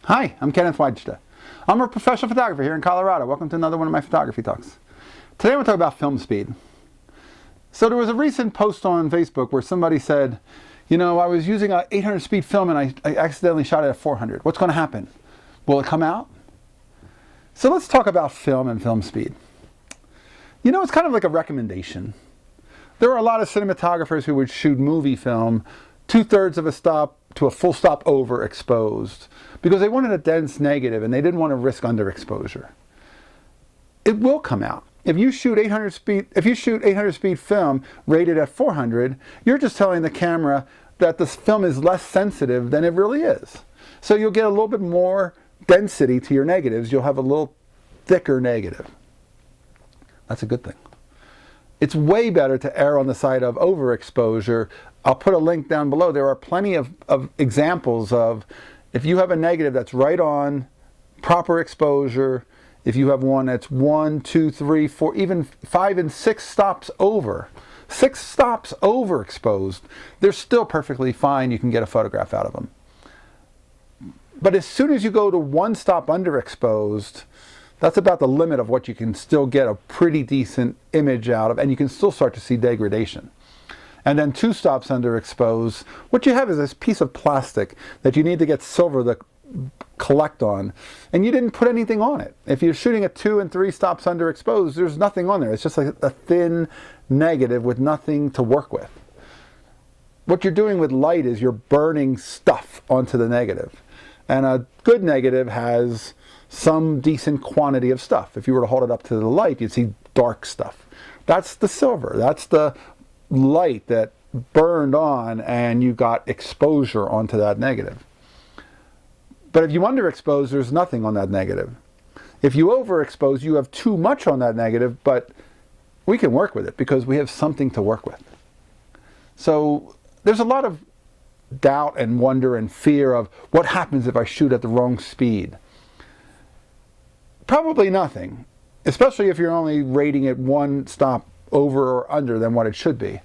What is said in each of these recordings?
Hi, I'm Kenneth Wajda. I'm a professional photographer here in Colorado. Welcome to another one of my photography talks. Today we'll talk about film speed. So there was a recent post on Facebook where somebody said, you know, I was using an 800 speed film and I accidentally shot it at 400. What's going to happen? Will it come out? So let's talk about film and film speed. You know, it's kind of like a recommendation. There are a lot of cinematographers who would shoot movie film 2/3 of a stop to a full stop overexposed because they wanted a dense negative and they didn't want to risk underexposure. It will come out. If you shoot 800 speed film rated at 400, you're just telling the camera that the film is less sensitive than it really is. So you'll get a little bit more density to your negatives. You'll have a little thicker negative. That's a good thing. It's way better to err on the side of overexposure. I'll put a link down below. There are plenty of examples of if you have a negative that's right on, proper exposure, if you have one that's 1, 2, 3, 4, even 5 and 6 stops over, 6 stops overexposed, they're still perfectly fine. You can get a photograph out of them. But as soon as you go to 1 stop underexposed, that's about the limit of what you can still get a pretty decent image out of, and you can still start to see degradation. And then 2 stops underexposed, what you have is this piece of plastic that you need to get silver to collect on, and you didn't put anything on it. If you're shooting at 2 and 3 stops underexposed, there's nothing on there. It's just like a thin negative with nothing to work with. What you're doing with light is you're burning stuff onto the negative. And a good negative has some decent quantity of stuff. If you were to hold it up to the light, you'd see dark stuff. That's the silver. That's the light that burned on and you got exposure onto that negative. But if you underexpose, there's nothing on that negative. If you overexpose, you have too much on that negative, but we can work with it because we have something to work with. So there's a lot of doubt and wonder and fear of what happens if I shoot at the wrong speed. Probably nothing, especially if you're only rating it 1 stop over or under than what it should be.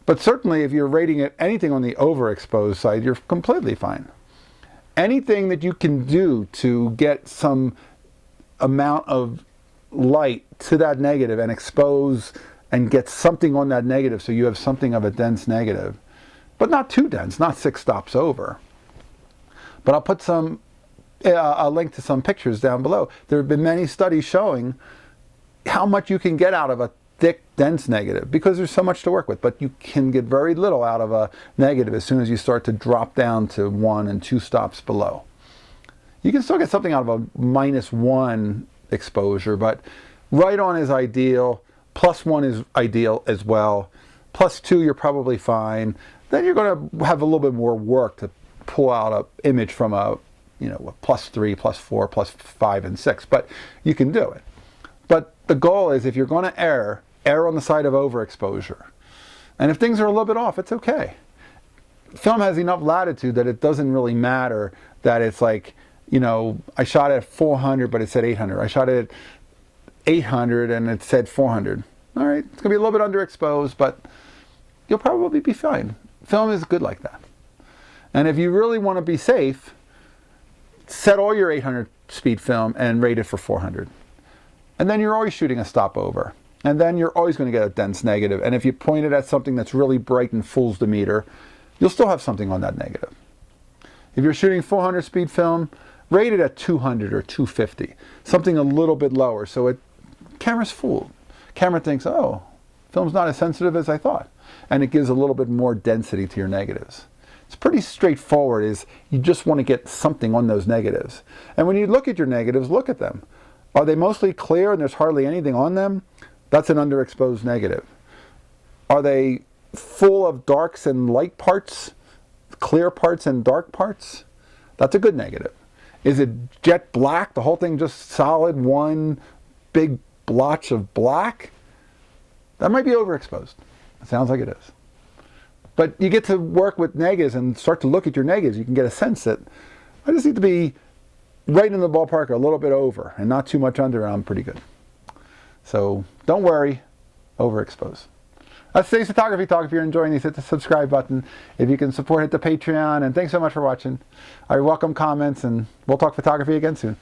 But certainly if you're rating it anything on the overexposed side, you're completely fine. Anything that you can do to get some amount of light to that negative and expose and get something on that negative so you have something of a dense negative, but not too dense, not 6 stops over. But I'll put a link to some pictures down below. There have been many studies showing how much you can get out of a thick, dense negative because there's so much to work with, but you can get very little out of a negative as soon as you start to drop down to 1 and 2 stops below. You can still get something out of a -1 exposure, but right on is ideal, +1 is ideal as well, +2 you're probably fine. Then you're going to have a little bit more work to pull out an image from a +3, +4, +5, and 6, but you can do it. But the goal is if you're going to err on the side of overexposure. And if things are a little bit off, it's okay. Film has enough latitude that it doesn't really matter that it's like, you know, I shot at 400, but it said 800. I shot it at 800 and it said 400. All right, it's going to be a little bit underexposed, but you'll probably be fine. Film is good like that. And if you really want to be safe, set all your 800 speed film and rate it for 400. And then you're always shooting a stop over. And then you're always going to get a dense negative. And if you point it at something that's really bright and fools the meter, you'll still have something on that negative. If you're shooting 400 speed film, rate it at 200 or 250. Something a little bit lower. So camera's fooled. Camera thinks, oh, film's not as sensitive as I thought. And it gives a little bit more density to your negatives. It's pretty straightforward. You just want to get something on those negatives. And when you look at your negatives, look at them. Are they mostly clear and there's hardly anything on them? That's an underexposed negative. Are they full of darks and light parts, clear parts and dark parts? That's a good negative. Is it jet black, the whole thing just solid, one big blotch of black? That might be overexposed. It sounds like it is. But you get to work with negatives and start to look at your negatives. You can get a sense that I just need to be right in the ballpark, a little bit over, and not too much under, and I'm pretty good. So don't worry, overexpose. That's today's photography talk. If you're enjoying these, hit the subscribe button. If you can support, hit the Patreon. And thanks so much for watching. I welcome comments, and we'll talk photography again soon.